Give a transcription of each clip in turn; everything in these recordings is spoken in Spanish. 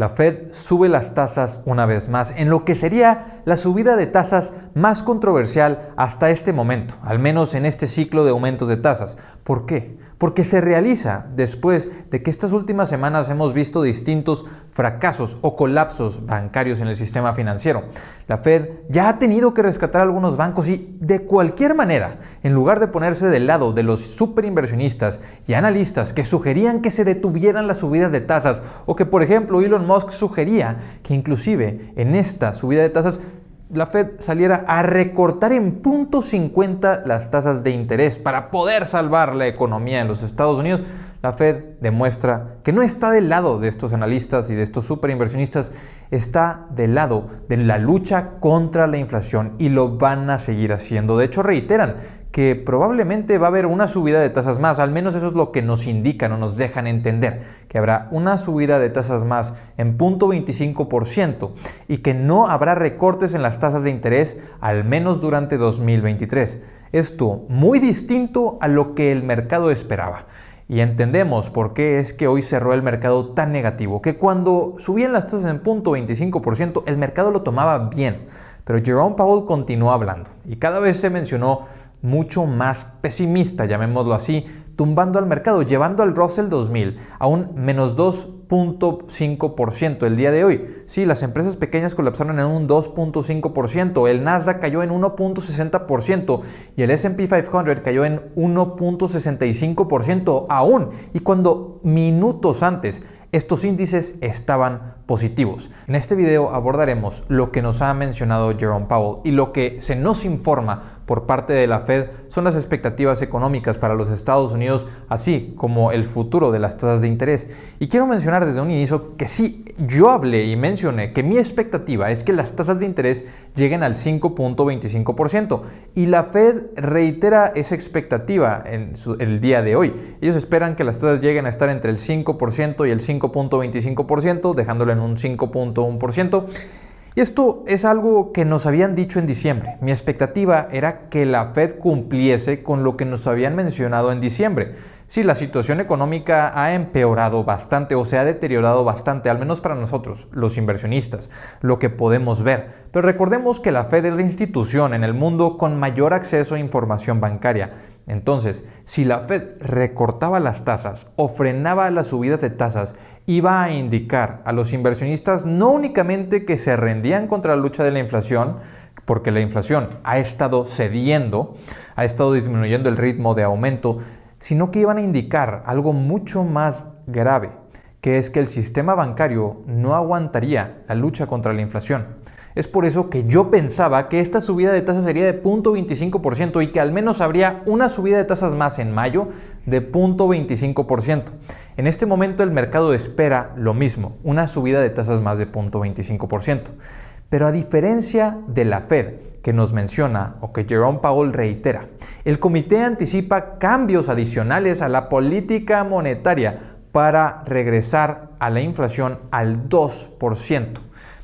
La Fed sube las tasas una vez más, en lo que sería la subida de tasas más controversial hasta este momento, al menos en este ciclo de aumentos de tasas. ¿Por qué? Porque se realiza después de que estas últimas semanas hemos visto distintos fracasos o colapsos bancarios en el sistema financiero. La Fed ya ha tenido que rescatar algunos bancos y, de cualquier manera, en lugar de ponerse del lado de los superinversionistas y analistas que sugerían que se detuvieran las subidas de tasas o que, por ejemplo, Elon Musk sugería que inclusive en esta subida de tasas la Fed saliera a recortar en 0.50 las tasas de interés para poder salvar la economía en los Estados Unidos, la Fed demuestra que no está del lado de estos analistas y de estos superinversionistas, está del lado de la lucha contra la inflación y lo van a seguir haciendo. De hecho, reiteran que probablemente va a haber una subida de tasas más, al menos eso es lo que nos indican o nos dejan entender, que habrá una subida de tasas más en 0.25% y que no habrá recortes en las tasas de interés, al menos durante 2023. Esto muy distinto a lo que el mercado esperaba. Y entendemos por qué es que hoy cerró el mercado tan negativo, que cuando subían las tasas en 0.25% el mercado lo tomaba bien, pero Jerome Powell continuó hablando y cada vez se mencionó mucho más pesimista, llamémoslo así, tumbando al mercado, llevando al Russell 2000 a un menos 2.5% el día de hoy. Sí, las empresas pequeñas colapsaron en un 2.5%, el Nasdaq cayó en 1.60% y el S&P 500 cayó en 1.65% aún, y cuando minutos antes estos índices estaban positivos. En este video abordaremos lo que nos ha mencionado Jerome Powell y lo que se nos informa por parte de la Fed son las expectativas económicas para los Estados Unidos, así como el futuro de las tasas de interés. Y quiero mencionar desde un inicio que sí, yo hablé y mencioné que mi expectativa es que las tasas de interés lleguen al 5.25% y la Fed reitera esa expectativa el día de hoy. Ellos esperan que las tasas lleguen a estar entre el 5% y el 5.25%, dejándolo en un 5.1%. Y esto es algo que nos habían dicho en diciembre. Mi expectativa era que la Fed cumpliese con lo que nos habían mencionado en diciembre. Sí, la situación económica ha empeorado bastante o se ha deteriorado bastante, al menos para nosotros, los inversionistas, lo que podemos ver. Pero recordemos que la Fed es la institución en el mundo con mayor acceso a información bancaria. Entonces, si la Fed recortaba las tasas o frenaba las subidas de tasas, iba a indicar a los inversionistas no únicamente que se rendían contra la lucha de la inflación, porque la inflación ha estado cediendo, ha estado disminuyendo el ritmo de aumento, sino que iban a indicar algo mucho más grave, que es que el sistema bancario no aguantaría la lucha contra la inflación. Es por eso que yo pensaba que esta subida de tasas sería de 0.25% y que al menos habría una subida de tasas más en mayo de 0.25%. En este momento el mercado espera lo mismo, una subida de tasas más de 0.25%. Pero a diferencia de la Fed, que nos menciona o que Jerome Powell reitera, el comité anticipa cambios adicionales a la política monetaria para regresar a la inflación al 2%.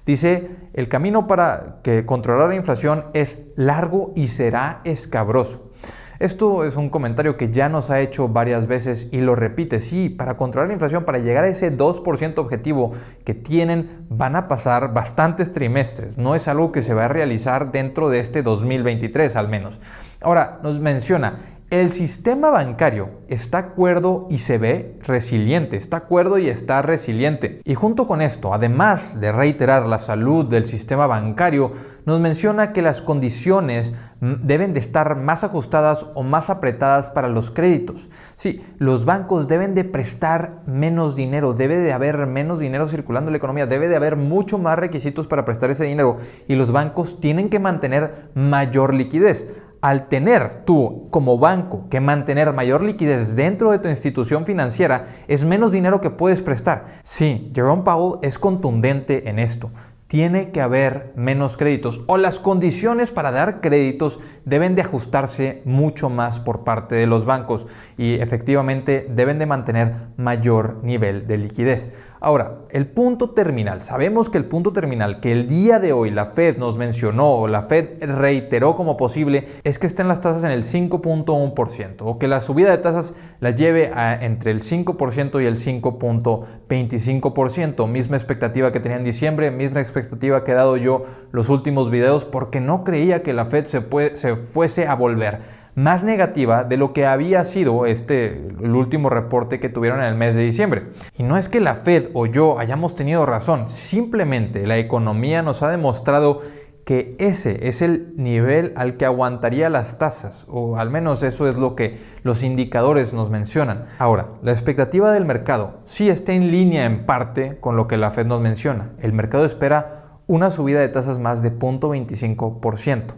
Dice, el camino para que controlar la inflación es largo y será escabroso. Esto es un comentario que ya nos ha hecho varias veces y lo repite. Sí, para controlar la inflación, para llegar a ese 2% objetivo que tienen, van a pasar bastantes trimestres. No es algo que se va a realizar dentro de este 2023 al menos. Ahora, nos menciona, el sistema bancario está cuerdo y se ve resiliente, está cuerdo y está resiliente. Y junto con esto, además de reiterar la salud del sistema bancario, nos menciona que las condiciones deben de estar más ajustadas o más apretadas para los créditos. Sí, los bancos deben de prestar menos dinero, debe de haber menos dinero circulando en la economía, debe de haber mucho más requisitos para prestar ese dinero y los bancos tienen que mantener mayor liquidez. Al tener tú como banco que mantener mayor liquidez dentro de tu institución financiera, es menos dinero que puedes prestar. Sí, Jerome Powell es contundente en esto. Tiene que haber menos créditos o las condiciones para dar créditos deben de ajustarse mucho más por parte de los bancos y efectivamente deben de mantener mayor nivel de liquidez. Ahora, el punto terminal. Sabemos que el punto terminal que el día de hoy la Fed nos mencionó o la Fed reiteró como posible es que estén las tasas en el 5.1% o que la subida de tasas la lleve entre el 5% y el 5.25%. Misma expectativa que tenía en diciembre, misma expectativa que he dado yo los últimos videos porque no creía que la Fed se fuese a volver más negativa de lo que había sido el último reporte que tuvieron en el mes de diciembre. Y no es que la Fed o yo hayamos tenido razón, simplemente la economía nos ha demostrado que ese es el nivel al que aguantaría las tasas, o al menos eso es lo que los indicadores nos mencionan. Ahora, la expectativa del mercado sí está en línea en parte con lo que la Fed nos menciona. El mercado espera una subida de tasas más de 0.25%.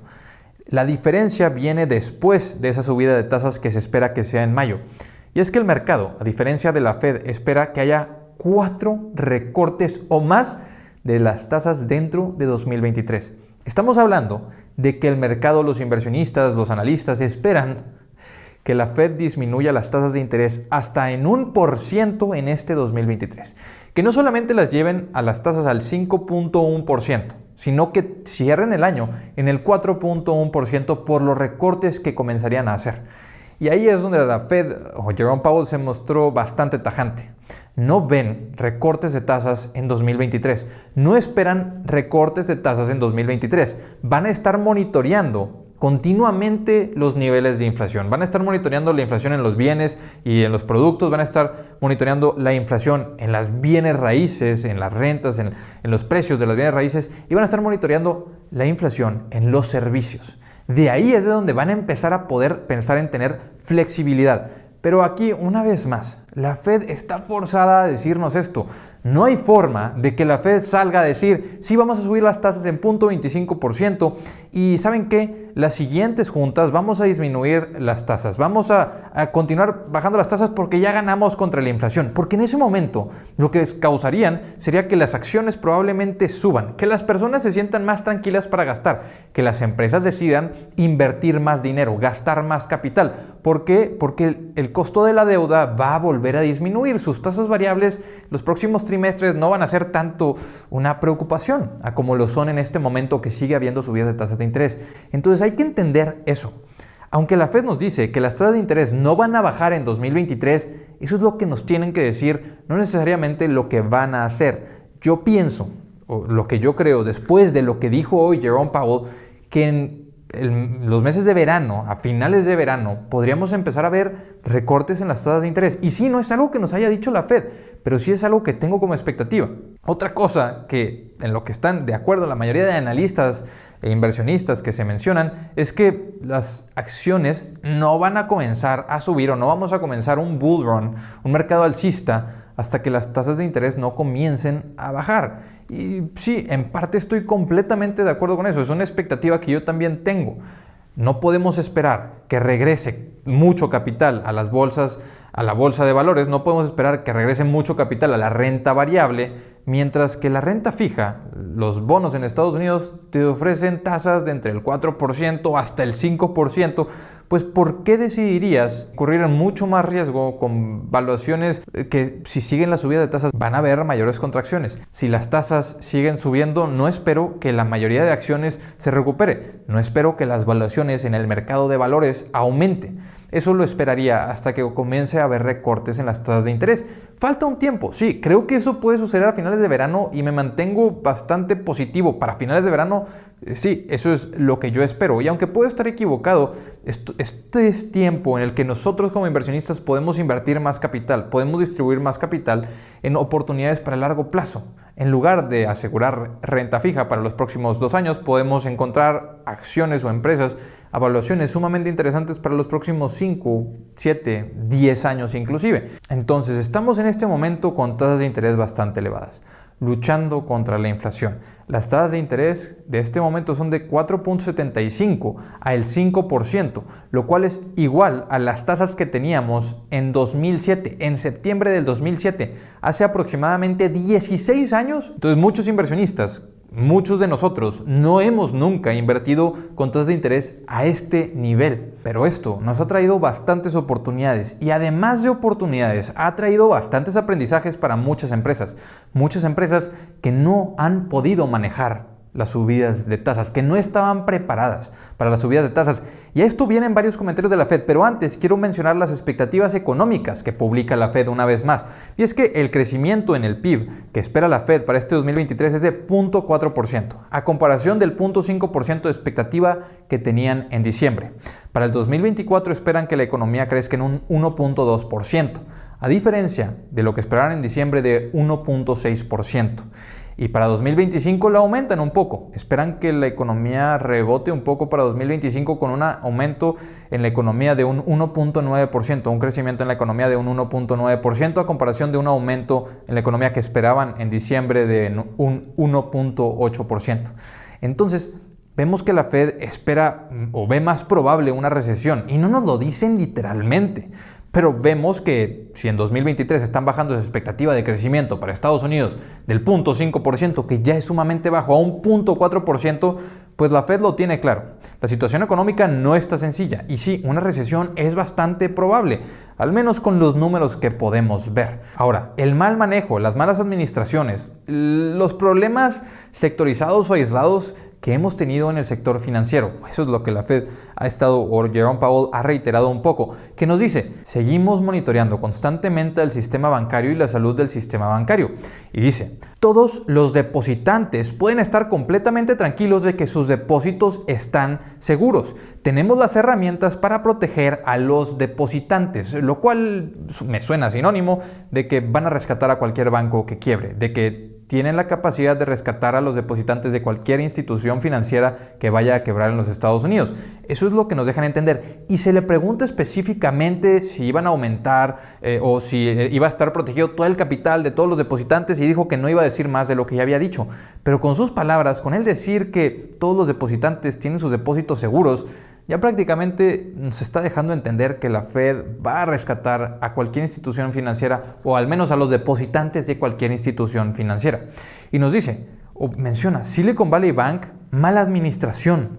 La diferencia viene después de esa subida de tasas que se espera que sea en mayo. Y es que el mercado, a diferencia de la Fed, espera que haya 4 recortes o más de las tasas dentro de 2023. Estamos hablando de que el mercado, los inversionistas, los analistas esperan que la Fed disminuya las tasas de interés hasta en 1% en este 2023. Que no solamente las lleven a las tasas al 5.1%, sino que cierren el año en el 4.1% por los recortes que comenzarían a hacer. Y ahí es donde la Fed o Jerome Powell se mostró bastante tajante. No ven recortes de tasas en 2023. No esperan recortes de tasas en 2023. Van a estar monitoreando continuamente los niveles de inflación. Van a estar monitoreando la inflación en los bienes y en los productos. Van a estar monitoreando la inflación en las bienes raíces, en las rentas, en los precios de las bienes raíces. Y van a estar monitoreando la inflación en los servicios. De ahí es de donde van a empezar a poder pensar en tener flexibilidad. Pero aquí, una vez más, la Fed está forzada a decirnos esto. No hay forma de que la Fed salga a decir, sí, vamos a subir las tasas en 0.25% y ¿saben qué? Las siguientes juntas vamos a disminuir las tasas, vamos a continuar bajando las tasas porque ya ganamos contra la inflación. Porque en ese momento lo que causarían sería que las acciones probablemente suban, que las personas se sientan más tranquilas para gastar, que las empresas decidan invertir más dinero, gastar más capital. ¿Por qué? Porque el costo de la deuda va a volver a disminuir. Sus tasas variables los próximos trimestres no van a ser tanto una preocupación a como lo son en este momento que sigue habiendo subidas de tasas de interés. Entonces hay que entender eso. Aunque la Fed nos dice que las tasas de interés no van a bajar en 2023, eso es lo que nos tienen que decir, no necesariamente lo que van a hacer. Yo pienso, o lo que yo creo después de lo que dijo hoy Jerome Powell, que en los meses de verano, a finales de verano, podríamos empezar a ver recortes en las tasas de interés. Y sí, no es algo que nos haya dicho la Fed, pero sí es algo que tengo como expectativa. Otra cosa que en lo que están de acuerdo la mayoría de analistas e inversionistas que se mencionan es que las acciones no van a comenzar a subir o no vamos a comenzar un bull run, un mercado alcista, hasta que las tasas de interés no comiencen a bajar. Y sí, en parte estoy completamente de acuerdo con eso. Es una expectativa que yo también tengo. No podemos esperar que regrese mucho capital a las bolsas, a la bolsa de valores. No podemos esperar que regrese mucho capital a la renta variable, mientras que la renta fija, los bonos en Estados Unidos, te ofrecen tasas de entre el 4% hasta el 5%. Pues ¿por qué decidirías correr en mucho más riesgo con valuaciones que si siguen la subida de tasas van a haber mayores contracciones? Si las tasas siguen subiendo, no espero que la mayoría de acciones se recupere. No espero que las valuaciones en el mercado de valores aumenten. Eso lo esperaría hasta que comience a haber recortes en las tasas de interés. Falta un tiempo, sí, creo que eso puede suceder a finales de verano y me mantengo bastante positivo. Para finales de verano, sí, eso es lo que yo espero. Y aunque puedo estar equivocado, este es tiempo en el que nosotros como inversionistas podemos invertir más capital, podemos distribuir más capital en oportunidades para el largo plazo. En lugar de asegurar renta fija para los próximos 2 años, podemos encontrar acciones o empresas a valuaciones sumamente interesantes para los próximos 5, 7, 10 años inclusive. Entonces estamos en este momento con tasas de interés bastante elevadas, luchando contra la inflación. Las tasas de interés de este momento son de 4.75 a el 5%, lo cual es igual a las tasas que teníamos en 2007, en septiembre del 2007, hace aproximadamente 16 años. Entonces muchos inversionistas Muchos de nosotros no hemos nunca invertido con tasas de interés a este nivel, pero esto nos ha traído bastantes oportunidades y además de oportunidades ha traído bastantes aprendizajes para muchas empresas que no han podido manejar las subidas de tasas, que no estaban preparadas para las subidas de tasas. Y a esto vienen varios comentarios de la Fed, pero antes quiero mencionar las expectativas económicas que publica la Fed una vez más. Y es que el crecimiento en el PIB que espera la Fed para este 2023 es de 0.4%, a comparación del 0.5% de expectativa que tenían en diciembre. Para el 2024 esperan que la economía crezca en un 1.2%, a diferencia de lo que esperaban en diciembre de 1.6%. Y para 2025 la aumentan un poco. Esperan que la economía rebote un poco para 2025 con un aumento en la economía de un 1.9%, un crecimiento en la economía de un 1.9% a comparación de un aumento en la economía que esperaban en diciembre de un 1.8%. Entonces, vemos que la Fed espera o ve más probable una recesión y no nos lo dicen literalmente. Pero vemos que si en 2023 están bajando esa expectativa de crecimiento para Estados Unidos del 0.5%, que ya es sumamente bajo, a un 0.4%, pues la Fed lo tiene claro. La situación económica no está sencilla y sí, una recesión es bastante probable, al menos con los números que podemos ver. Ahora, el mal manejo, las malas administraciones, los problemas sectorizados o aislados que hemos tenido en el sector financiero. Eso es lo que la Fed ha estado, o Jerome Powell ha reiterado un poco, que nos dice, seguimos monitoreando constantemente el sistema bancario y la salud del sistema bancario. Y dice, todos los depositantes pueden estar completamente tranquilos de que sus depósitos están seguros. Tenemos las herramientas para proteger a los depositantes, lo cual me suena sinónimo de que van a rescatar a cualquier banco que quiebre, de que tienen la capacidad de rescatar a los depositantes de cualquier institución financiera que vaya a quebrar en los Estados Unidos. Eso es lo que nos dejan entender. Y se le pregunta específicamente si iban a aumentar o si iba a estar protegido todo el capital de todos los depositantes y dijo que no iba a decir más de lo que ya había dicho. Pero con sus palabras, con él decir que todos los depositantes tienen sus depósitos seguros, ya prácticamente nos está dejando entender que la Fed va a rescatar a cualquier institución financiera o al menos a los depositantes de cualquier institución financiera. Y nos dice, o menciona, Silicon Valley Bank, mala administración.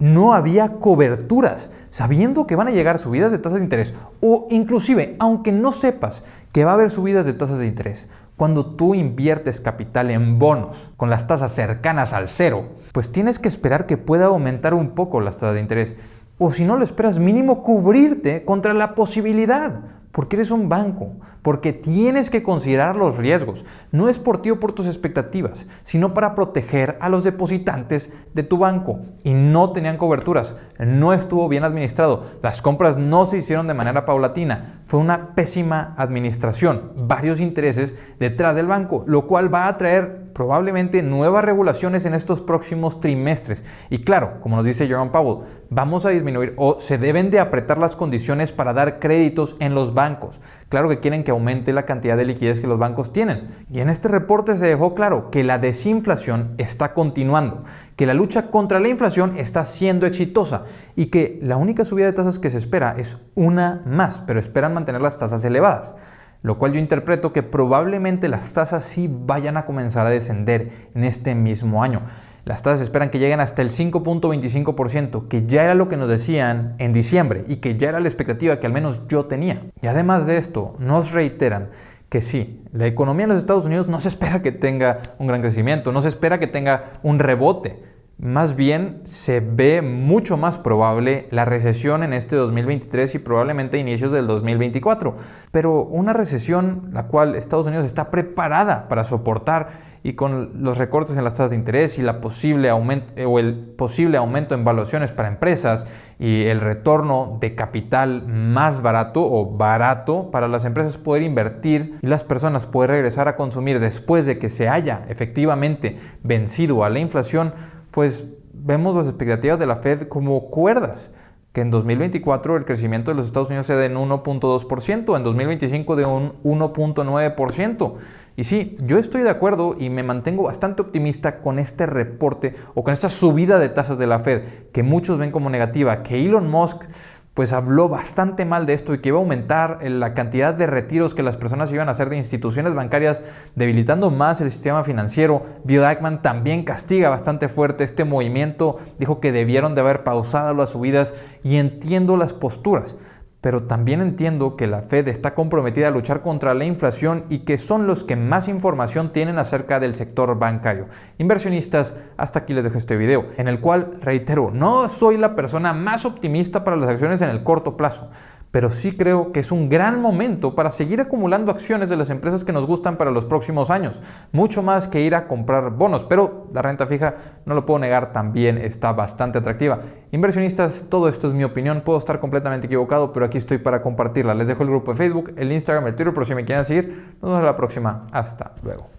No había coberturas, sabiendo que van a llegar subidas de tasas de interés o inclusive, aunque no sepas que va a haber subidas de tasas de interés, cuando tú inviertes capital en bonos con las tasas cercanas al cero, pues tienes que esperar que pueda aumentar un poco las tasas de interés. O si no lo esperas, mínimo cubrirte contra la posibilidad. Porque eres un banco, porque tienes que considerar los riesgos. No es por ti o por tus expectativas, sino para proteger a los depositantes de tu banco. Y no tenían coberturas, no estuvo bien administrado, las compras no se hicieron de manera paulatina, fue una pésima administración, varios intereses detrás del banco, lo cual va a traer probablemente nuevas regulaciones en estos próximos trimestres. Y claro, como nos dice Jerome Powell, vamos a disminuir o se deben de apretar las condiciones para dar créditos en los bancos. Claro que quieren que aumente la cantidad de liquidez que los bancos tienen. Y en este reporte se dejó claro que la desinflación está continuando, que la lucha contra la inflación está siendo exitosa y que la única subida de tasas que se espera es una más, pero esperan mantener las tasas elevadas. Lo cual yo interpreto que probablemente las tasas sí vayan a comenzar a descender en este mismo año. Las tasas esperan que lleguen hasta el 5.25%, que ya era lo que nos decían en diciembre y que ya era la expectativa que al menos yo tenía. Y además de esto, nos reiteran que sí, la economía en los Estados Unidos no se espera que tenga un gran crecimiento, no se espera que tenga un rebote. Más bien se ve mucho más probable la recesión en este 2023 y probablemente a inicios del 2024. Pero una recesión la cual Estados Unidos está preparada para soportar y con los recortes en las tasas de interés y la posible aumento, o el posible aumento en valuaciones para empresas y el retorno de capital más barato o barato para las empresas poder invertir y las personas poder regresar a consumir después de que se haya efectivamente vencido a la inflación, pues vemos las expectativas de la Fed como cuerdas, que en 2024 el crecimiento de los Estados Unidos sea de un 1.2%, en 2025 de un 1.9%. Y sí, yo estoy de acuerdo y me mantengo bastante optimista con este reporte o con esta subida de tasas de la Fed, que muchos ven como negativa, que Elon Musk pues habló bastante mal de esto y que iba a aumentar la cantidad de retiros que las personas iban a hacer de instituciones bancarias, debilitando más el sistema financiero. Bill Ackman también castiga bastante fuerte este movimiento, dijo que debieron de haber pausado las subidas, y entiendo las posturas. Pero también entiendo que la Fed está comprometida a luchar contra la inflación y que son los que más información tienen acerca del sector bancario. Inversionistas, hasta aquí les dejo este video, en el cual, reitero, no soy la persona más optimista para las acciones en el corto plazo, pero sí creo que es un gran momento para seguir acumulando acciones de las empresas que nos gustan para los próximos años, mucho más que ir a comprar bonos, pero la renta fija, no lo puedo negar, también está bastante atractiva. Inversionistas, todo esto es mi opinión, puedo estar completamente equivocado, pero aquí estoy para compartirla. Les dejo el grupo de Facebook, el Instagram, el Twitter, por si me quieren seguir. Nos vemos la próxima, hasta luego.